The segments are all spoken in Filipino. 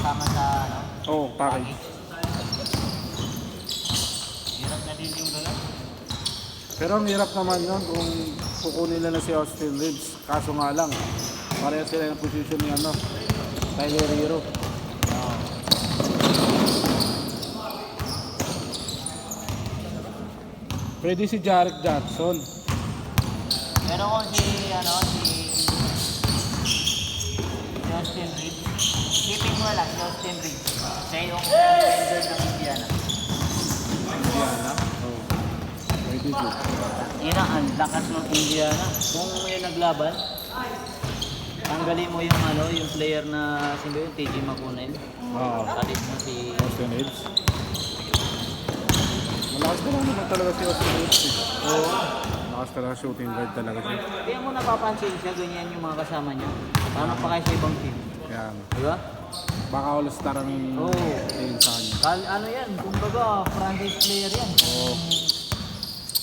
kasama sa ano? Oo, package. Hirap na din yung gano'n. Pero ang hirap naman yun kung kukunin nila si Austin Reeves. Kaso nga lang, pareha sila ng position ni ano, Tyler Hero. Pwede si Jarek Johnson. Pero kung si Austin Reeves, isipin mo lang si Austin Reeves. Siya yung defender ng Indiana. Indiana? Oo. Pwede din. Ina, ang lakas ng Indiana. Kung may naglaban, tanggalin mo yung player na sino yun, TJ McConnell. Oo. Kalit mo si Austin Reeves. Malakas na naman talaga si Austin Reeves. Oo. Malakas talaga shooting guard talaga siya. Kaya mo napapansin siya, ganyan yung mga kasama niya. Paano pa kayo sa ibang team? Yan. Diba? Baka all-star ang tingin sa kanya. Ano yan, kumbaga franchise player yan. Oo.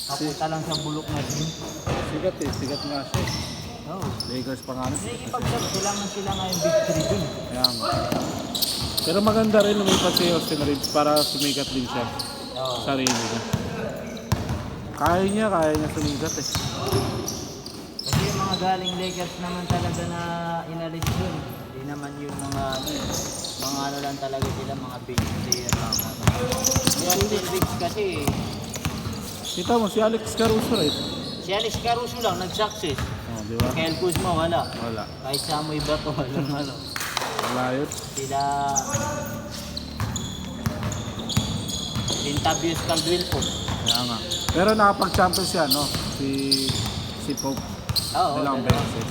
Kapunta lang sa bulok na team. Sigat eh. Sigat nga siya eh. Oo. Lakers pa nga. Nakikipag-sab sila nga yung victory dun. Kaya nga. Pero maganda rin lumipat si Austin Reeves para sumikat din siya. Oo. Sarili niya. Kaya niya sumikat eh. Kasi yung mga galing Lakers naman talaga na inalis dun. Hindi naman yung mga ano lang talaga sila, mga bench player lang. Si Austin Reeves kasi, Kita mo si Alex Caruso rin. si Alex Caruso lang nag-success. Oh, di ba? Kyle Kuzma wala. Wala. Kahit Samoy Bato walang ano. Wala yun. Sila Lintabius Caldwell po. Kaya nga. Pero nakapag-champion siya, no? Si Pope. Oo, Dalawang dalawa. beses.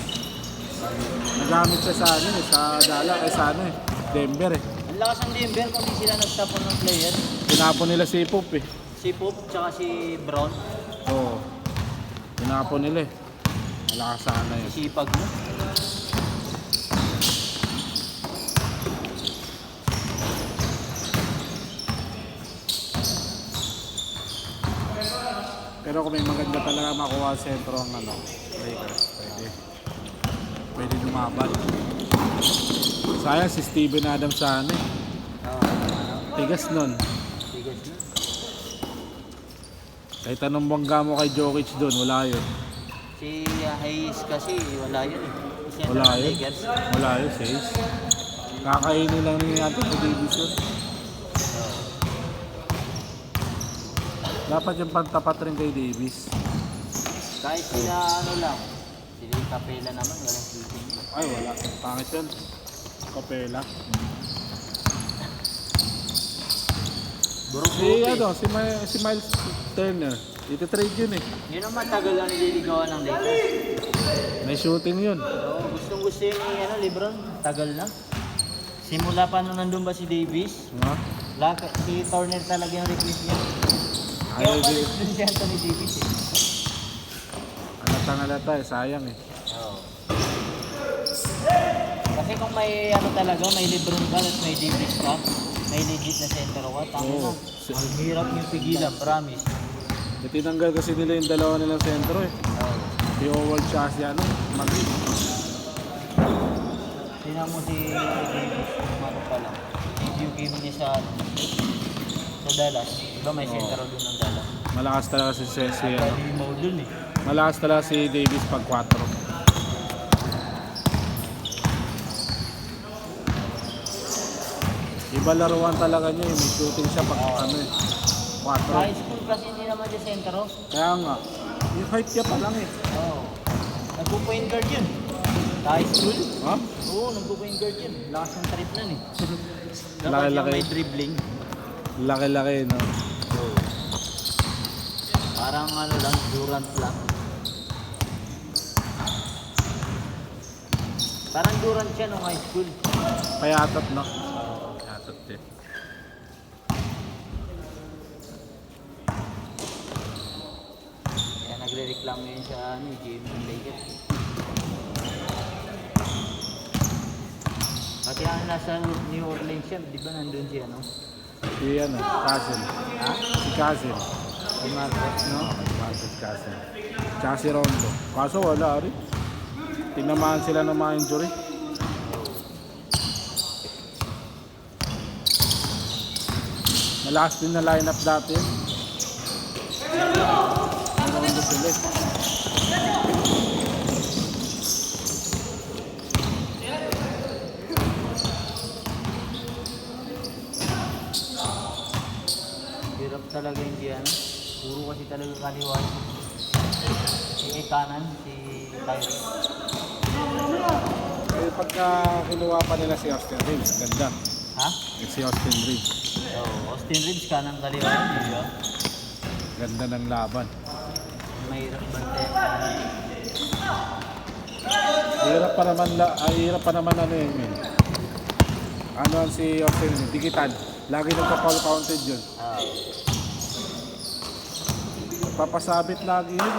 Nagamit siya sa ano eh, sa Dallas, sa ano eh, Denver eh. Ang lakas ng Denver kung di sila nagtapon ng player. Tinapon nila si Pope eh. Si Pope tsaka si Brown. Oo. Tinapon nila eh. Malakas sana yun. Sisipag mo. Pero kung may maganda talaga makuha sa sentro ang ano, Lakers, pwede lumaban. Sayang si Steven Adams sa ano eh. Tigas nun. Bigas na. Kahit anong bangga mo kay Jokic doon, wala yun. Si Hayes kasi wala yun eh. Kasi Wala ng yun. Lakers. Wala yun, says. Kakainin lang ni Anthony Davis yun. Dapat yung pantapat rin kay Davis. Kahit sila ano lang. Sila yung Capela naman, walang shooting. Ay, wala. Pangit yun. Kapela. Buruk-buruk Si Miles Turner. Iti-trade yun eh. Yun ang matagal lang nililigawan ng Lakers. May shooting yun. So, gustong-gusto yun ni Lebron. Tagal na. Simula pa nung nandun ba si Davis, Ha? si Turner talaga yung request niya. Kaya Ayaw palit din. dun si Anthony Davis eh. Halata eh. Sayang eh. Oo. Kasi kung may ano talaga, may Lebron ka at may Davis ka, may legit na center ka, tama Oo. na. Ang hirap yung pigilan, promise. Tinanggal kasi nila yung dalawa nilang sentro eh. Oo. Si Howard siya si ano, Madrid. Tingnan mo si Davis, yung ano pa lang. Yung game niya sa Dallas. Diba may center doon ng Dallas? Malakas talaga si ano. Kalimaw dun eh. Malakas talaga si Davis pag 4. Iba laruan talaga niya eh. May shooting siya pag ano eh. Sa high 4. school kasi hindi naman siya center oh. Kaya nga. Yung height niya pa lang eh. Oo. Nagpo-point guard yun. Sa high school? Ha? Oo, nagpo-point guard yun. Lakas ng trip nun eh. Dapat Laki-laki. yung may dribbling. Laki-laki no. Parang ano lang, Durant lang. Parang Durant siya nung high school. Payatot no. Payatot din. Kaya nagre-reklamo yun sa ano, game ng Lakers. Pati ang nasa New Orleans siya, di ba nandun siya, no? Si ano, Cousin. Ha? Si Cousin. Si Marcos, no? Marcus Cousin. Tsaka si Rondo. Kaso wala rin. Tinamaan sila ng mga injury. Malakas din na lineup dati. Rondo sila eh. Hirap talaga hindi ano. Puro kasi talaga kaliwa. Kanan, si Kyrie. Eh, pagka kinuha pa nila si Austin Reeves, ganda. Ha? Eh, si Austin Reeves, Austin Reeves kanan kaliwa. Di ba? ganda ng laban. Mahirap bante. Hirap pa naman ano yun. Ano ang si Austin Reeves, dikitan. Lagi nagpa-foul counted yun. Papasabit lagi yun.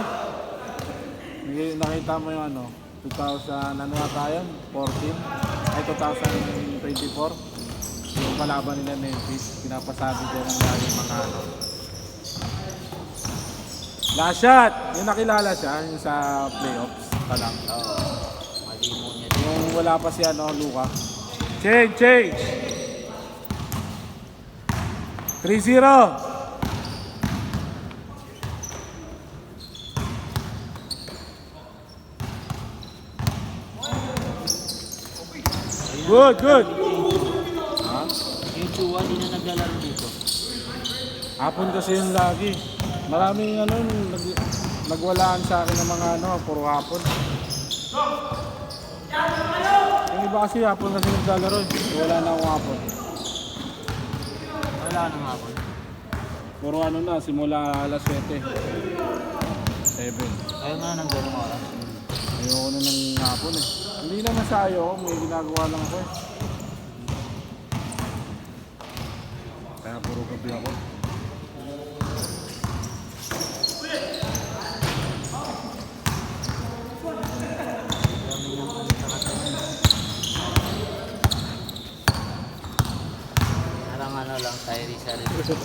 Nakita mo yung ano, 2000, ano nga tayo? 14? Ay, 2024. Yung kalaban nila Memphis, pinapasabit din ang lagi mga ano. Last shot! Yung nakilala siya, yung sa playoffs pa lang. Malimo niya. Yung wala pa si ano, Luka. Change! 3-0! Good! Ha? Yung Chua, di na naglalaro dito. Hapon kasi yung lagi. Maraming ano, nagwalaan sa akin ng mga ano, puro hapon. Yung iba kasi hapon kasi naglalaro eh. Wala na akong hapon. Wala nang hapon. Puro ano na, simula alas 7. 7. Ayaw nga ng ganung oras. Ayoko na ng hapon eh. Hindi naman sa ayaw, may ginagawa lang ako eh. Kaya puro gabi ako. Dami niyang ano sa katawan. Parang ano lang, Tyrese Haliburton.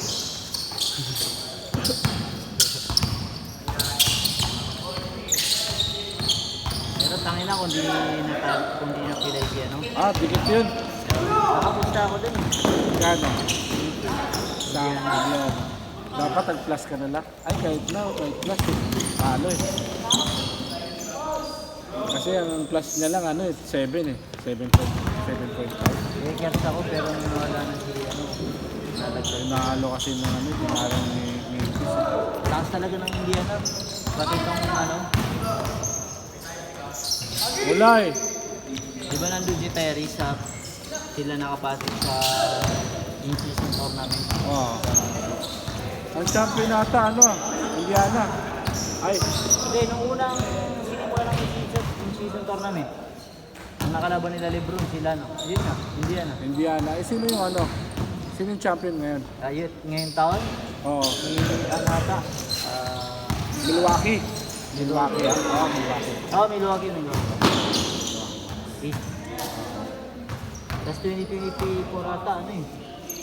Pero tangina kung di napilay siya, no? Ah, dikit yun. Nakapunta ako dun. Gano? Sa yan. Dapat nag-plus ka na lang. Ay, kahit plus eh. Talo eh. Kasi ang plus niya lang ano eh, 7 eh. 7.5. Lakers ako pero wala na si ano. Nalaglag. Nahalo kasi ng ano, tinalo ni Memphis eh. Taas talaga ng Indiana. Pati itong ano. Wala eh. Di ba nandun si Terry sa sila nakapasok sa in-season tournament? Oo. Ang champion nata ano ah, Indiana. Ay, Hindi, nung unang sinimula ng in-season tournament, ang nakalaban nila Lebron, sila no? Yun na, Indiana. Indiana. Eh sino yung ano? Sino yung champion ngayon? Ayun, ngayong taon, Oo. si Anata. Milwaukee. Milwaukee. Oo, Milwaukee. Milwaukee. East. Tapos 2024 ata, ano eh?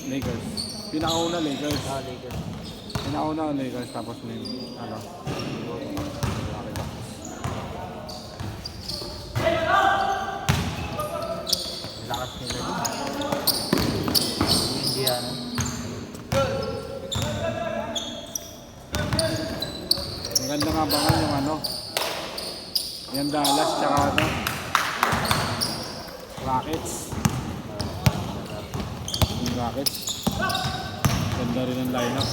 Lakers. Pinakauna Lakers. Lakers. Pinakauna Lakers tapos may ano. Lakas nila din. Indiana. Maganda nga ba yung ano? Yan Dallas tsaka ano? Rockets. Yung Rockets. Ganda rin ang lineup.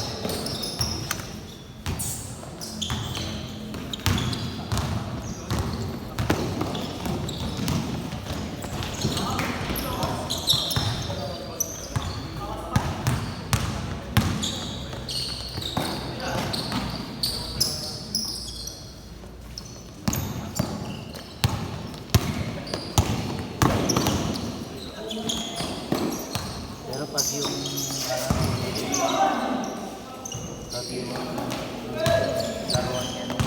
Pero pag yung laruan niya nung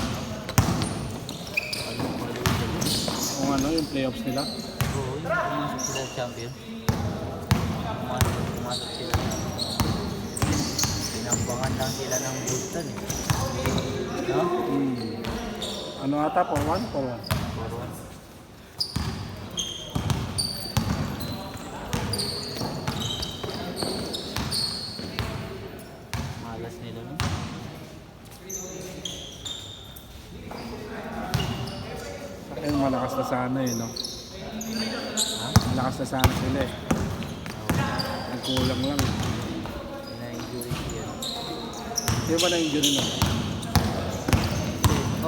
Kung ano yung playoffs nila. Oo, yung pumasok sila sa champion. Pumasok sila. Pinambangan lang sila ng Boston eh. No? Ano ata? 4-1? 4-1. 4-1. na sana eh, no? Malakas na sana sila eh. Nagkulang lang. Na-injury siya. Di ba na-injury na?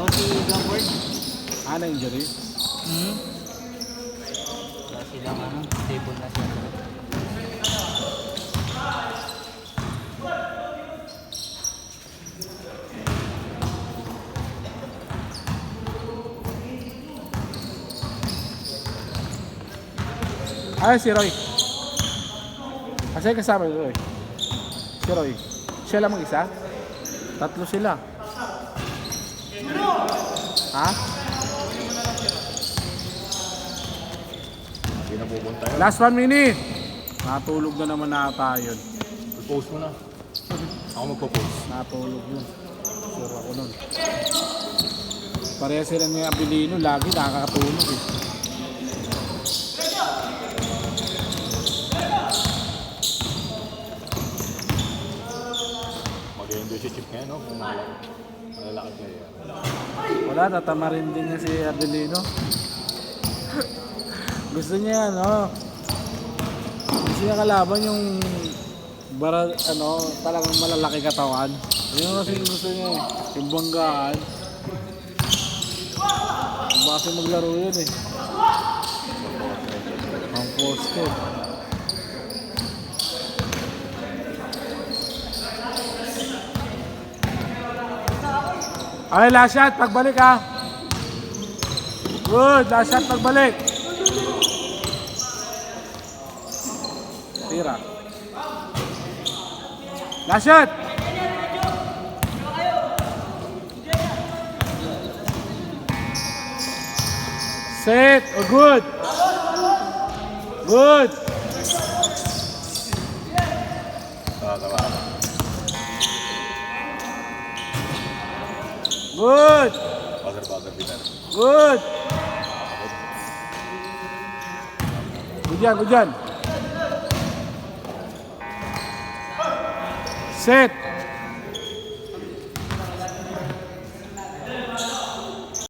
Okay, Gambord. Na-injury? Wala silang stable na siya. Ay, si Roy. Kasi kasama ni Roy. Si Roy. Siya lang mag-isa? Tatlo sila. Ha? Hindi na pupunta yun. Last 1 minute. Natulog na naman nata yun. I-post mo na. Ako magpo-post. Natulog yun. Sure ako nun. Pareha sila ng Abilino. Lagi nakakatulog eh. Mag-enjoy si Chip ngayon, no? Kung malalakad kayo. Wala, tatama rin din niya si Abilino. Gusto niya, ano? Gusto niya kalaban yung talagang malalaki katawan. Yun kasi gusto niya eh. Yung banggaan. Baka maglaro yun eh. Ang poste. Ay, last shot, pagbalik ha. Good, last shot, pagbalik. Tira. Last shot. Set, oh good. Good. Tawa. Good. Buzzer, Peter. Good. Good yan, good yan. Set.